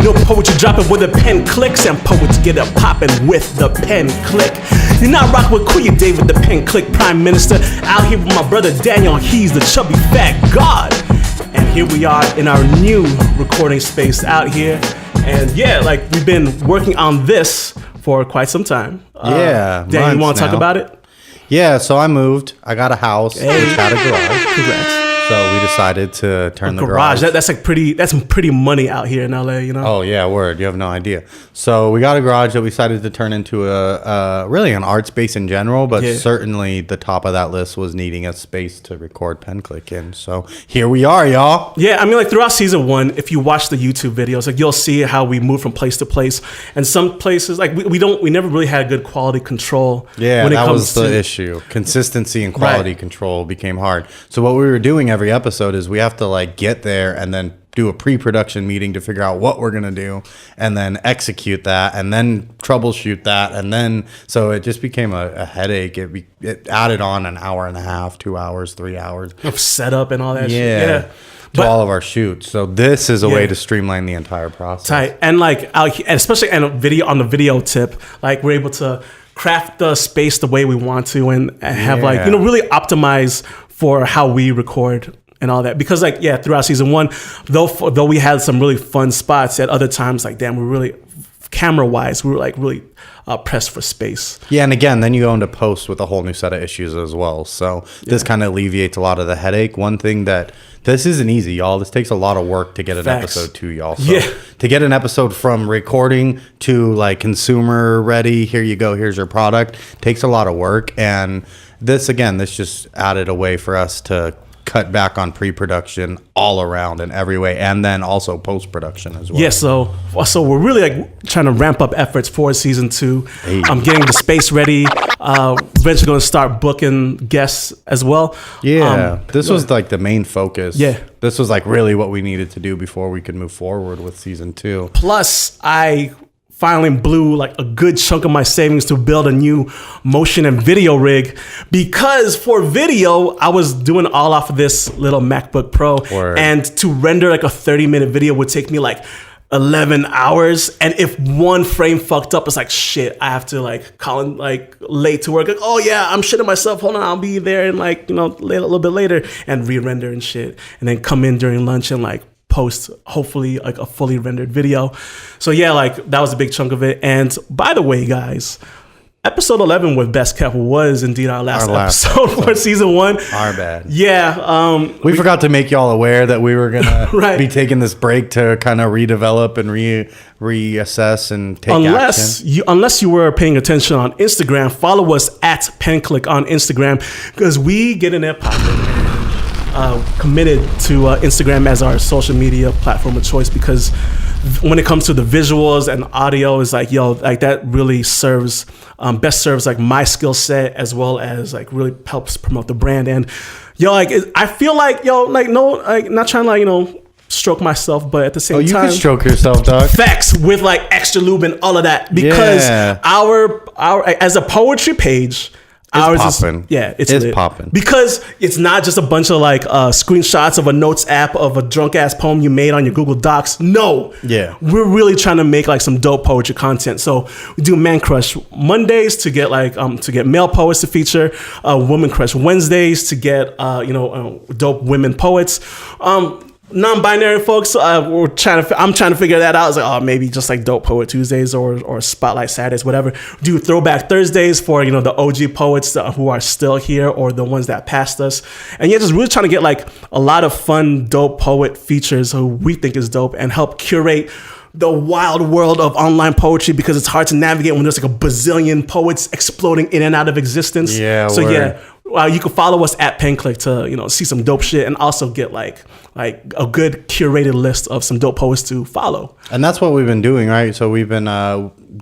No poetry dropping with the pen clicks, and poets get it popping with the pen click. You're not rocking with Kuya David, the pen click prime minister. Out here with my brother Daniel, he's the chubby fat god. And here we are in our new recording space out here. And yeah, like we've been working on this for quite some time. Dan, you want to talk about it? Yeah, so I moved. I got a house. Hey. Which had a garage. Congrats. So we decided to turn the Garage. garage. That's some pretty money out here in LA, you know? Oh yeah, word. You have no idea. So we got a garage that we decided to turn into a really an art space in general, but certainly the top of that list was needing a space to record Pen Click in. So here we are, y'all. Yeah, I mean, like throughout season 1, if you watch the YouTube videos, like you'll see how we move from place to place, and some places like we never really had good quality control. Yeah, when it that comes was the issue. Consistency and quality control became hard. So what we were doing every episode is we have to like get there and then do a pre-production meeting to figure out what we're going to do and then execute that and then troubleshoot that. And then, so it just became a headache. It added on an hour and a half, 2 hours, 3 hours of setup and all that shit. Yeah. To all of our shoots. So this is a way to streamline the entire process. Tight. And like out here, especially on the video tip, like we're able to craft the space the way we want to and have like, you know, really optimize for how we record and all that. Because like, throughout season 1, though we had some really fun spots, at other times, like, damn, we're really, camera-wise, we were like really pressed for space. Yeah, and again, then you go into post with a whole new set of issues as well. So this kind of alleviates a lot of the headache. One thing that, this isn't easy, y'all. This takes a lot of work to get an episode to y'all. So to get an episode from recording to like consumer ready, here you go, here's your product, takes a lot of work. And this just added a way for us to cut back on pre-production all around in every way, and then also post-production as well. Yeah, so we're really like trying to ramp up efforts for season 2. I'm getting the space ready. Eventually going to start booking guests as well. Yeah, this was like the main focus. Yeah. This was like really what we needed to do before we could move forward with season 2. Plus, I finally blew like a good chunk of my savings to build a new motion and video rig, because for video I was doing all off of this little MacBook Pro. And to render like a 30-minute video would take me like 11 hours, and if one frame fucked up, it's like shit, I have to like call in like late to work, like, oh yeah, I'm shitting myself, hold on, I'll be there in like, you know, a little bit later, and re-render and shit, and then come in during lunch and like post hopefully like a fully rendered video. So yeah, like that was a big chunk of it. And by the way, guys, episode 11 with Best Kept was indeed our last episode for season 1. Our bad. Yeah. We forgot to make y'all aware that we were gonna be taking this break to kind of redevelop and reassess and take action. Unless you were paying attention on Instagram, follow us at PenClick on Instagram, because we get in there popping. Committed to Instagram as our social media platform of choice, because when it comes to the visuals and audio, is like, yo, like that really serves best serves like my skill set, as well as like really helps promote the brand. And yo, like I feel like, yo, like no, like not trying to like, you know, stroke myself, but at the same time, you can stroke yourself, dog. Facts, with like extra lube and all of that, because our as a poetry page, it's popping. It's popping, because it's not just a bunch of like screenshots of a notes app of a drunk ass poem you made on your Google Docs. No, we're really trying to make like some dope poetry content. So we do Man Crush Mondays to get like to get male poets to feature, Woman Crush Wednesdays to get dope women poets. Non-binary folks, I'm trying to figure that out. It's like, oh, maybe just like Dope Poet Tuesdays or Spotlight Saturdays, whatever. Do Throwback Thursdays for, you know, the OG poets who are still here or the ones that passed us. And yeah, just really trying to get like a lot of fun, dope poet features who we think is dope, and help curate the wild world of online poetry, because it's hard to navigate when there's like a bazillion poets exploding in and out of existence. Yeah. So you can follow us at PenClick to, you know, see some dope shit, and also get like a good curated list of some dope poets to follow. And that's what we've been doing, right? So we've been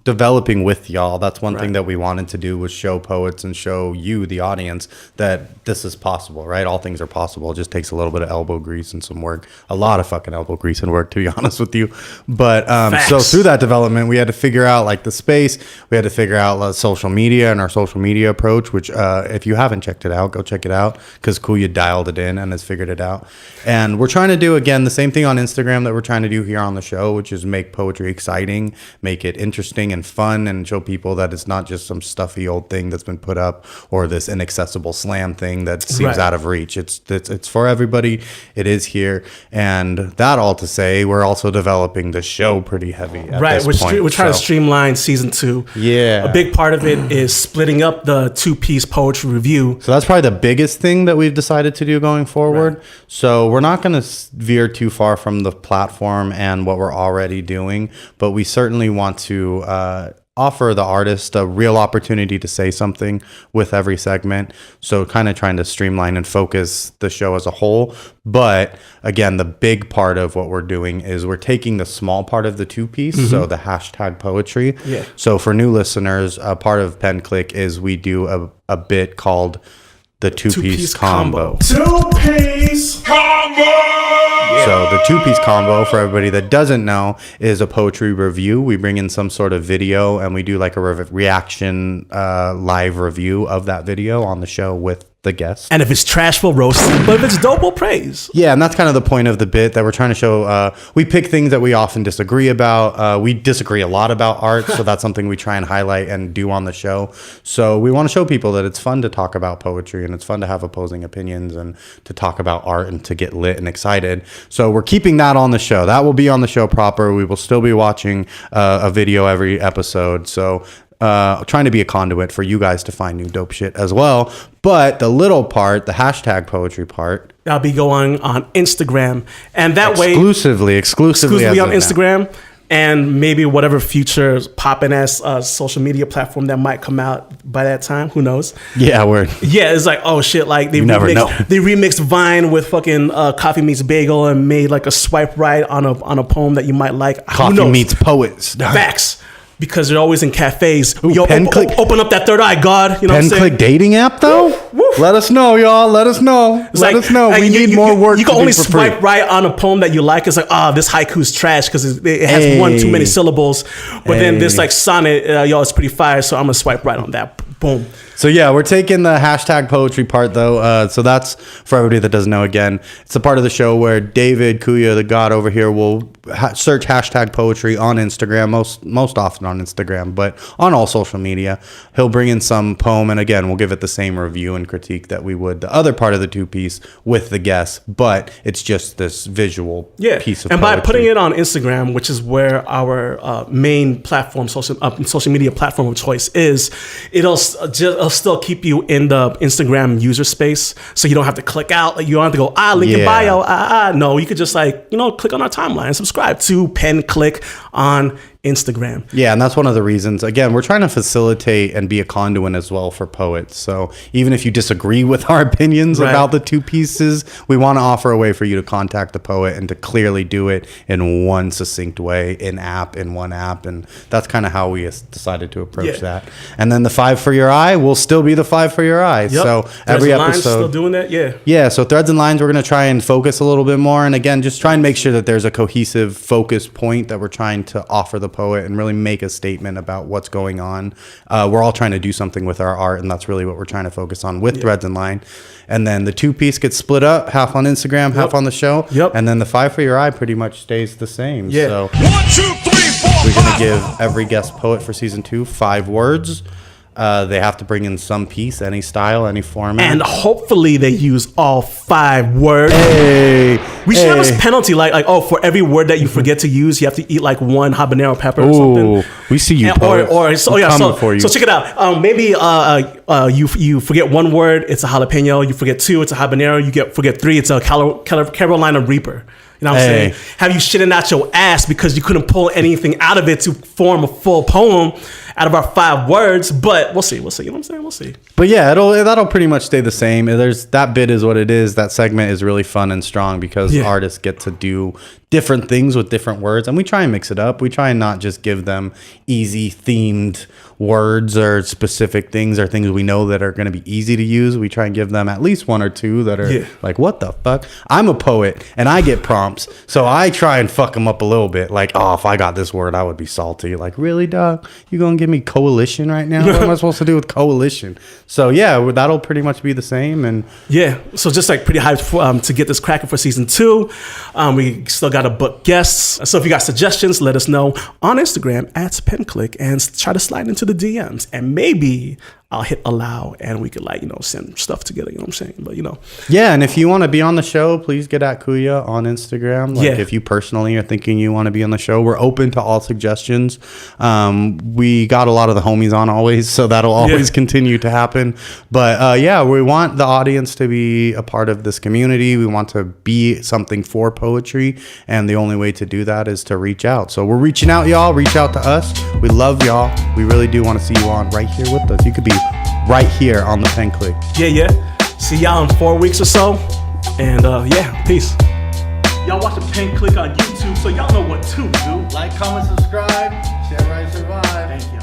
developing with y'all. That's one thing that we wanted to do, was show poets and show you, the audience, that this is possible, right? All things are possible. It just takes a little bit of elbow grease and some work. A lot of fucking elbow grease and work, to be honest with you. But so through that development, we had to figure out like the space. We had to figure out social media and our social media approach, which if you haven't checked checked it out, go check it out, because Kuya dialed it in and has figured it out. And we're trying to do, again, the same thing on Instagram that we're trying to do here on the show, which is make poetry exciting, make it interesting and fun, and show people that it's not just some stuffy old thing that's been put up or this inaccessible slam thing that seems out of reach. It's for everybody. It is here. And that all to say, we're also developing the show pretty heavy at this point. We're trying to streamline season 2. Yeah. A big part of it is splitting up the 2-piece poetry review. So that's probably the biggest thing that we've decided to do going forward. Right. So we're not going to veer too far from the platform and what we're already doing, but we certainly want to offer the artist a real opportunity to say something with every segment. So kind of trying to streamline and focus the show as a whole. But again, the big part of what we're doing is we're taking the small part of the 2-piece, so the hashtag poetry. Yeah. So for new listeners, part of Pen Click is we do a bit called the two-piece combo. Two-piece combo! Yeah. So the 2-piece combo, for everybody that doesn't know, is a poetry review. We bring in some sort of video and we do like a reaction live review of that video on the show with the guest. And if it's trash, we'll roast it. But if it's dope, we'll praise. Yeah, and that's kind of the point of the bit that we're trying to show. We pick things that we often disagree about. We disagree a lot about art, so that's something we try and highlight and do on the show. So we want to show people that it's fun to talk about poetry and it's fun to have opposing opinions and to talk about art and to get lit and excited. So we're keeping that on the show. That will be on the show proper. We will still be watching a video every episode. So trying to be a conduit for you guys to find new dope shit as well. But the little part, the hashtag poetry part, I'll be going on Instagram, and that exclusively on Instagram, and maybe whatever future poppin' ass social media platform that might come out by that time. Who knows? Yeah, word. Yeah, it's like, oh shit, like they remixed Vine with fucking Coffee Meets Bagel and made like a swipe right on a poem that you might like. Coffee Meets Poets. Facts. Because they're always in cafes. Ooh, open up that third eye, God. You know what I'm saying? Pen Click dating app, though? Woof. Let us know, y'all. Let us know. Let us know. We need more work. You can only swipe right on a poem that you like. It's like, this haiku's trash because it has one too many syllables. But then this like sonnet, it's pretty fire. So I'm going to swipe right on that. Boom. So yeah, we're taking the hashtag poetry part though. So that's for everybody that doesn't know. Again, it's a part of the show where David, Kuya, the God over here, will search hashtag poetry on Instagram, most often on Instagram, but on all social media. He'll bring in some poem, and again, we'll give it the same review and critique that we would the other part of the 2-piece with the guests, but it's just this visual piece of and poetry. By putting it on Instagram, which is where our main platform, social media platform of choice is, it'll still keep you in the Instagram user space, so you don't have to click out. Like, you don't have to go link in bio. No, you could just click on our timeline and subscribe to Pen Click on Instagram. Yeah, and that's one of the reasons. Again, we're trying to facilitate and be a conduit as well for poets. So even if you disagree with our opinions about the 2 pieces, we want to offer a way for you to contact the poet and to clearly do it in one succinct way, in one app. And that's kind of how we decided to approach that. And then the 5 for your eye will still be the 5 for your eye. Yep. So every episode, still doing that. Yeah. So Threads and Lines, we're going to try and focus a little bit more. And again, just try and make sure that there's a cohesive focus point that we're trying to offer the poet and really make a statement about what's going on. We're all trying to do something with our art, and that's really what we're trying to focus on with Threads and Line. And then the 2-piece gets split up, half on Instagram, half on the show. And then the 5 for your eye pretty much stays the same. So 1, 2, 3, 4, we're going to give every guest poet for season 2 5 words. They have to bring in some piece, any style, any format. And hopefully they use all 5 words. We should have a penalty, like for every word that you forget to use, you have to eat like 1 habanero pepper or something. We see you, poets. So check it out. Maybe you forget 1 word, it's a jalapeno. You forget 2, it's a habanero. You forget 3, it's a Carolina Reaper. You know what I'm saying? Have you shitting out your ass because you couldn't pull anything out of it to form a full poem out of our 5 words? But we'll see. You know what I'm saying? We'll see. But yeah, that'll pretty much stay the same. That bit is what it is. That segment is really fun and strong because artists get to do different things with different words, and we try and mix it up. We try and not just give them easy themed words or specific things or things we know that are going to be easy to use. We try and give them at least one or two that are like, what the fuck? I'm a poet and I get prompts, so I try and fuck them up a little bit. Like, oh, if I got this word, I would be salty. Like, really, dog? You gonna give me coalition right now? What am I supposed to do with coalition? So yeah, that'll pretty much be the same. And yeah, so just like pretty hyped to get this cracking for season 2. We still got to book guests. So if you got suggestions, let us know on Instagram @PenClick and try to slide into the DMs, and maybe I'll hit allow and we could send stuff together, you know what I'm saying? But yeah, and if you want to be on the show, please get at Kuya on Instagram. Like if you personally are thinking you want to be on the show, we're open to all suggestions. We got a lot of the homies on always, so that'll always continue to happen. But yeah, we want the audience to be a part of this community. We want to be something for poetry, and the only way to do that is to reach out. So we're reaching out, y'all. Reach out to us. We love y'all. We really do want to see you on right here with us. You could be right here on the Pen Click. Yeah. See y'all in 4 weeks or so. And yeah, peace. Y'all watch the Pen Click on YouTube, so y'all know what to do. Like, comment, subscribe, share, write, survive. Thank you.